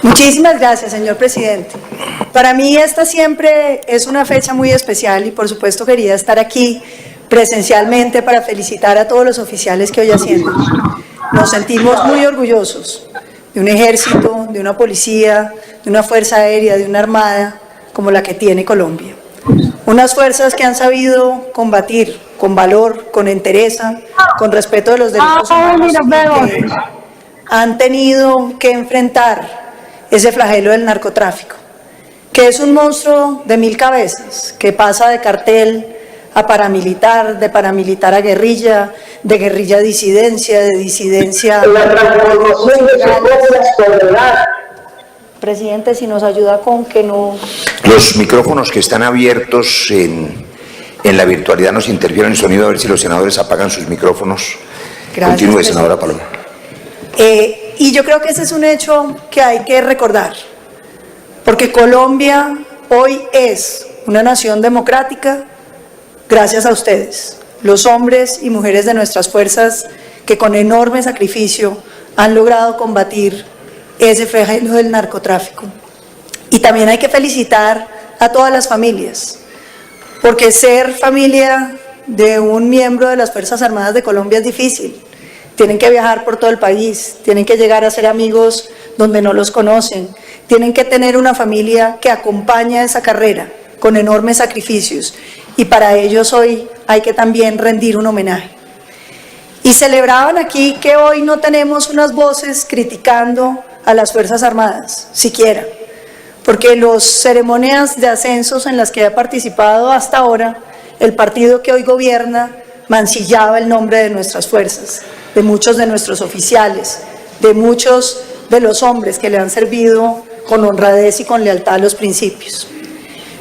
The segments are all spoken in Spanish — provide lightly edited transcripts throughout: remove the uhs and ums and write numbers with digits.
Muchísimas gracias, señor presidente. Para mí esta siempre es una fecha muy especial y por supuesto quería estar aquí presencialmente para felicitar a todos los oficiales que hoy ascienden. Nos sentimos muy orgullosos de un ejército, de una policía, de una fuerza aérea, de una armada como la que tiene Colombia. Unas fuerzas que han sabido combatir con valor, con entereza, con respeto de los derechos humanos, que han tenido que enfrentar ese flagelo del narcotráfico, que es un monstruo de 1000 cabezas, que pasa de cartel a paramilitar, de paramilitar a guerrilla, de guerrilla a disidencia, de disidencia... La transformación de sociedad. Presidente, si nos ayuda con que no... Los micrófonos que están abiertos en la virtualidad nos interfieren el sonido, a ver si los senadores apagan sus micrófonos. Gracias, continúe, senadora Paloma. Y yo creo que ese es un hecho que hay que recordar, porque Colombia hoy es una nación democrática gracias a ustedes, los hombres y mujeres de nuestras fuerzas que con enorme sacrificio han logrado combatir ese flagelo del narcotráfico. Y también hay que felicitar a todas las familias, porque ser familia de un miembro de las Fuerzas Armadas de Colombia es difícil. Tienen que viajar por todo el país, tienen que llegar a ser amigos donde no los conocen, tienen que tener una familia que acompaña esa carrera con enormes sacrificios y para ellos hoy hay que también rendir un homenaje. Y celebraban aquí que hoy no tenemos unas voces criticando a las Fuerzas Armadas, siquiera, porque las ceremonias de ascensos en las que he participado hasta ahora, el partido que hoy gobierna mancillaba el nombre de nuestras fuerzas, de muchos de nuestros oficiales, de muchos de los hombres que le han servido con honradez y con lealtad a los principios.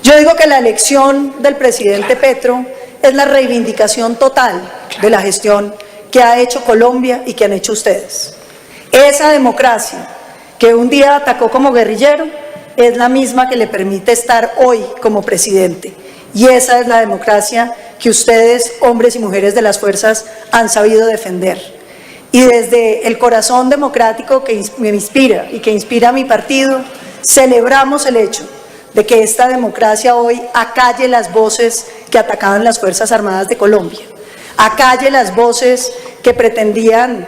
Yo digo que la elección del presidente Petro es la reivindicación total de la gestión que ha hecho Colombia y que han hecho ustedes. Esa democracia que un día atacó como guerrillero es la misma que le permite estar hoy como presidente. Y esa es la democracia que ustedes, hombres y mujeres de las fuerzas, han sabido defender. Y desde el corazón democrático que me inspira y que inspira a mi partido, celebramos el hecho de que esta democracia hoy acalle las voces que atacaban las Fuerzas Armadas de Colombia, acalle las voces que pretendían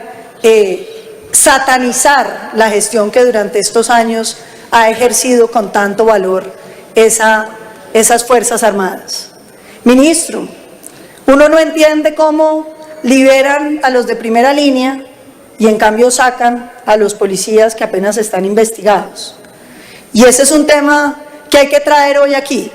satanizar la gestión que durante estos años ha ejercido con tanto valor esas Fuerzas Armadas. Ministro, uno no entiende cómo liberan a los de primera línea y en cambio sacan a los policías que apenas están investigados. Y ese es un tema que hay que traer hoy aquí,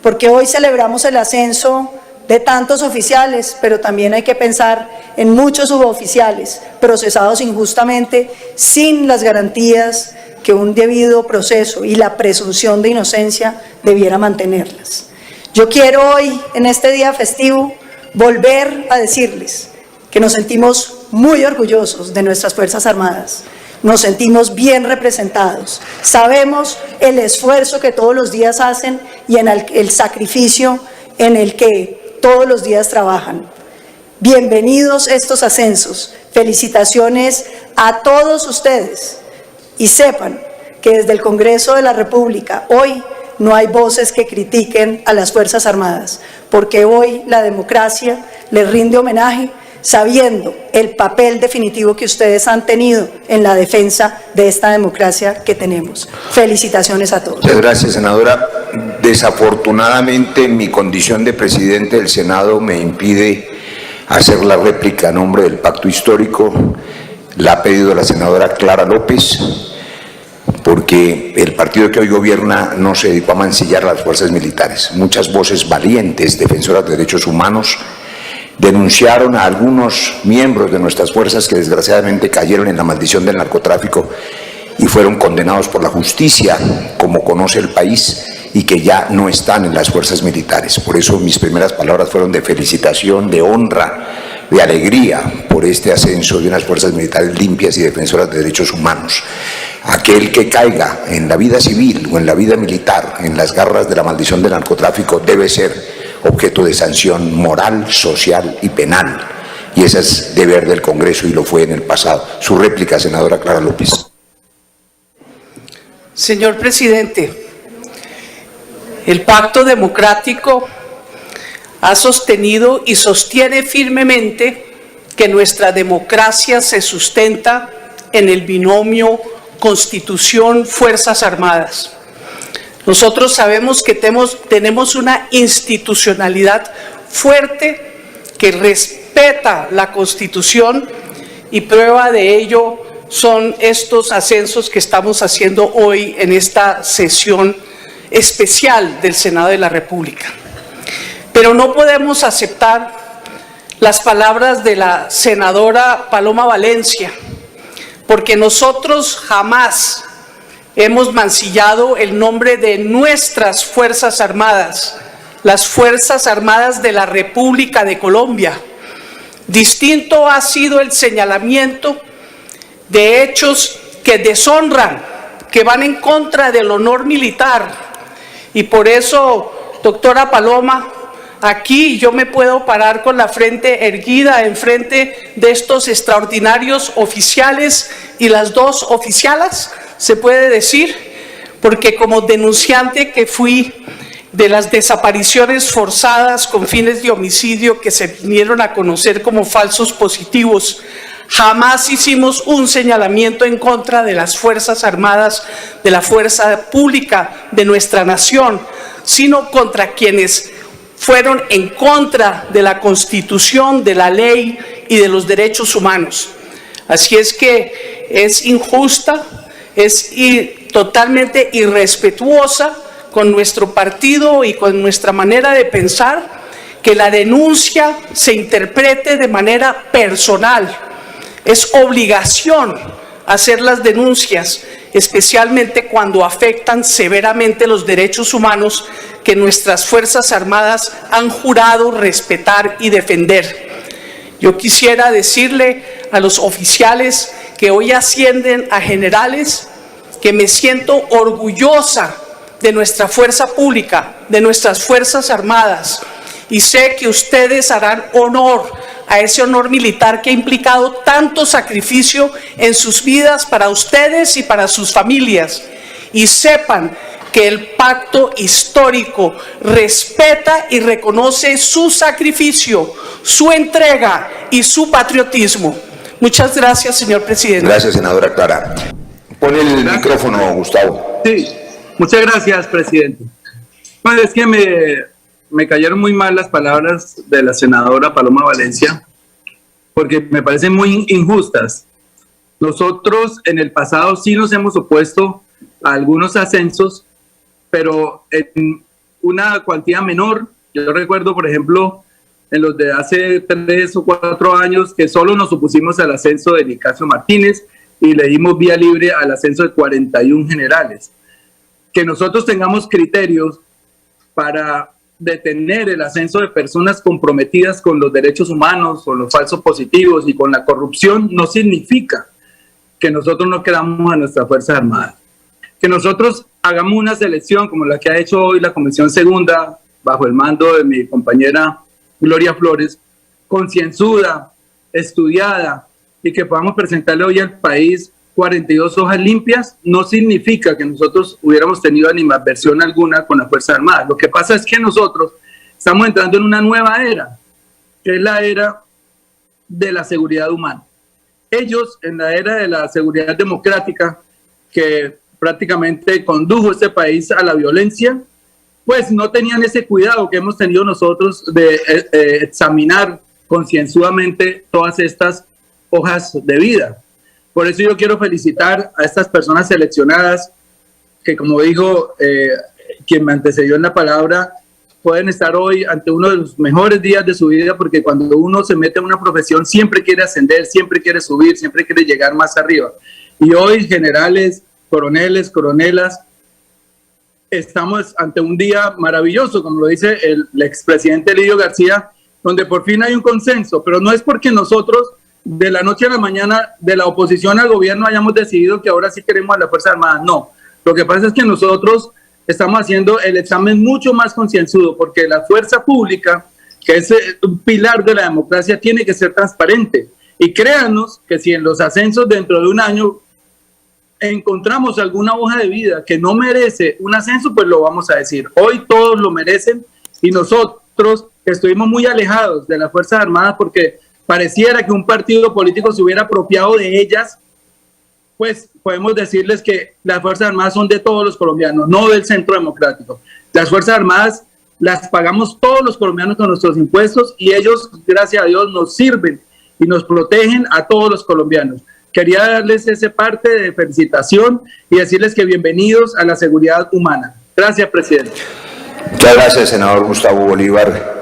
porque hoy celebramos el ascenso de tantos oficiales, pero también hay que pensar en muchos suboficiales procesados injustamente sin las garantías que un debido proceso y la presunción de inocencia debiera mantenerlas. Yo quiero hoy, en este día festivo, volver a decirles que nos sentimos muy orgullosos de nuestras Fuerzas Armadas, nos sentimos bien representados, sabemos el esfuerzo que todos los días hacen y en el sacrificio en el que todos los días trabajan. Bienvenidos estos ascensos, felicitaciones a todos ustedes y sepan que desde el Congreso de la República hoy no hay voces que critiquen a las Fuerzas Armadas, porque hoy la democracia les rinde homenaje sabiendo el papel definitivo que ustedes han tenido en la defensa de esta democracia que tenemos. Felicitaciones a todos. Muchas gracias, senadora. Desafortunadamente, mi condición de presidente del Senado me impide hacer la réplica a nombre del pacto histórico. La ha pedido la senadora Clara López, porque el partido que hoy gobierna no se dedicó a mancillar las fuerzas militares. Muchas voces valientes, defensoras de derechos humanos, denunciaron a algunos miembros de nuestras fuerzas que desgraciadamente cayeron en la maldición del narcotráfico y fueron condenados por la justicia, como conoce el país, y que ya no están en las fuerzas militares. Por eso mis primeras palabras fueron de felicitación, de honra, de alegría por este ascenso de unas fuerzas militares limpias y defensoras de derechos humanos. Aquel que caiga en la vida civil o en la vida militar, en las garras de la maldición del narcotráfico, debe ser objeto de sanción moral, social y penal. Y ese es deber del Congreso y lo fue en el pasado. Su réplica, senadora Clara López. Señor presidente, el Pacto Democrático ha sostenido y sostiene firmemente que nuestra democracia se sustenta en el binomio Constitución-Fuerzas Armadas. Nosotros sabemos que tenemos una institucionalidad fuerte que respeta la Constitución y prueba de ello son estos ascensos que estamos haciendo hoy en esta sesión especial del Senado de la República. Pero no podemos aceptar las palabras de la senadora Paloma Valencia, porque nosotros jamás hemos mancillado el nombre de nuestras Fuerzas Armadas, las Fuerzas Armadas de la República de Colombia. Distinto ha sido el señalamiento de hechos que deshonran, que van en contra del honor militar. Y por eso, doctora Paloma, aquí yo me puedo parar con la frente erguida en frente de estos extraordinarios oficiales y las dos oficialas, se puede decir, porque como denunciante que fui de las desapariciones forzadas con fines de homicidio que se vinieron a conocer como falsos positivos, jamás hicimos un señalamiento en contra de las Fuerzas Armadas, de la fuerza pública de nuestra nación, sino contra quienes fueron en contra de la Constitución, de la ley y de los derechos humanos. Así es que es injusta, es totalmente irrespetuosa con nuestro partido y con nuestra manera de pensar que la denuncia se interprete de manera personal. Es obligación hacer las denuncias, especialmente cuando afectan severamente los derechos humanos que nuestras Fuerzas Armadas han jurado respetar y defender. Yo quisiera decirle a los oficiales que hoy ascienden a generales que me siento orgullosa de nuestra fuerza pública, de nuestras Fuerzas Armadas, y sé que ustedes harán honor a ese honor militar que ha implicado tanto sacrificio en sus vidas para ustedes y para sus familias. Y sepan que el pacto histórico respeta y reconoce su sacrificio, su entrega y su patriotismo. Muchas gracias, señor presidente. Gracias, senadora Clara. Pone el micrófono, Gustavo. Sí, muchas gracias, presidente. Pues es que me cayeron muy mal las palabras de la senadora Paloma Valencia, porque me parecen muy injustas. Nosotros en el pasado sí nos hemos opuesto a algunos ascensos, pero en una cuantía menor. Yo recuerdo, por ejemplo, en los de hace 3 o 4 años, que solo nos opusimos al ascenso de Nicasio Martínez y le dimos vía libre al ascenso de 41 generales. Que nosotros tengamos criterios para detener el ascenso de personas comprometidas con los derechos humanos, con los falsos positivos y con la corrupción, no significa que nosotros no queramos a nuestras Fuerzas Armadas. Que nosotros hagamos una selección como la que ha hecho hoy la Comisión Segunda, bajo el mando de mi compañera Gloria Flores, concienzuda, estudiada, y que podamos presentarle hoy al país 42 hojas limpias, no significa que nosotros hubiéramos tenido animadversión alguna con las Fuerzas Armadas. Lo que pasa es que nosotros estamos entrando en una nueva era, que es la era de la seguridad humana. Ellos, en la era de la seguridad democrática, que prácticamente condujo este país a la violencia, pues no tenían ese cuidado que hemos tenido nosotros de examinar concienzudamente todas estas hojas de vida. Por eso yo quiero felicitar a estas personas seleccionadas que, como dijo quien me antecedió en la palabra, pueden estar hoy ante uno de los mejores días de su vida, porque cuando uno se mete en una profesión siempre quiere ascender, siempre quiere subir, siempre quiere llegar más arriba. Y hoy generales, coroneles, coronelas, estamos ante un día maravilloso, como lo dice el expresidente Lidio García, donde por fin hay un consenso, pero no es porque nosotros de la noche a la mañana de la oposición al gobierno hayamos decidido que ahora sí queremos a la Fuerza Armada. No, lo que pasa es que nosotros estamos haciendo el examen mucho más concienzudo, porque la fuerza pública, que es un pilar de la democracia, tiene que ser transparente. Y créanos que si en los ascensos dentro de un año encontramos alguna hoja de vida que no merece un ascenso, pues lo vamos a decir. Hoy todos lo merecen y nosotros estuvimos muy alejados de las Fuerzas Armadas porque pareciera que un partido político se hubiera apropiado de ellas, pues podemos decirles que las Fuerzas Armadas son de todos los colombianos, no del Centro Democrático. Las Fuerzas Armadas las pagamos todos los colombianos con nuestros impuestos y ellos, gracias a Dios, nos sirven y nos protegen a todos los colombianos. Quería darles ese parte de felicitación y decirles que bienvenidos a la seguridad humana. Gracias, presidente. Muchas gracias, senador Gustavo Bolívar.